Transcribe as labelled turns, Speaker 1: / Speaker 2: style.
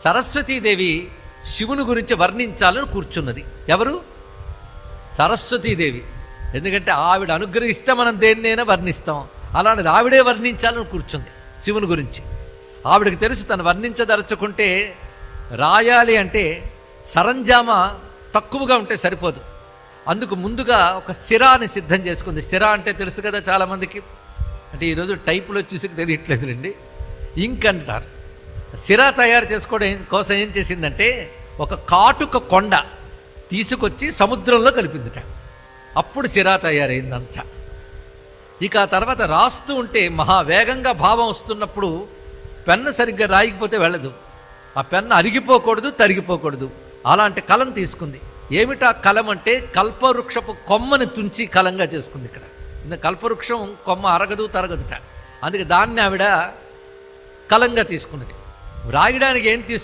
Speaker 1: సరస్వతీదేవి శివుని గురించి వర్ణించాలని కూర్చున్నది. ఎవరు? సరస్వతీదేవి. ఎందుకంటే ఆవిడ అనుగ్రహిస్తే మనం దేన్నైనా వర్ణిస్తాం. అలాంటిది ఆవిడే వర్ణించాలని కూర్చుంది శివుని గురించి. ఆవిడకి తెలుసు తను వర్ణించదలుచుకుంటే రాయాలి అంటే సరంజామ తక్కువగా ఉంటే సరిపోదు. అందుకు ముందుగా ఒక సిరాని సిద్ధం చేసుకుంది. సిరా అంటే తెలుసు కదా చాలామందికి. అంటే ఈరోజు టైపులో చూసి తెలియట్లేదులేండి, ఇంక్ అంటారు. సిరా తయారు చేసుకోవడం కోసం ఏం చేసిందంటే ఒక కాటుక కొండ తీసుకొచ్చి సముద్రంలో కలిపిందిట. అప్పుడు సిరా తయారైందంతా. ఇక ఆ తర్వాత రాస్తూ ఉంటే మహావేగంగా భావం వస్తున్నప్పుడు పెన్ను సరిగ్గా రాయకపోతే వెళ్ళదు. ఆ పెన్ను అరిగిపోకూడదు, తరిగిపోకూడదు. అలాంటి కలం తీసుకుంది. ఏమిటా కలం అంటే కల్పవృక్షపు కొమ్మని తుంచి కలంగా చేసుకుంది. ఇక్కడ కల్పవృక్షం కొమ్మ అరగదు, తరగదుట. అందుకే దాన్ని ఆవిడ కలంగా తీసుకున్నది. వ్రాయడానికి ఏం తీసుకు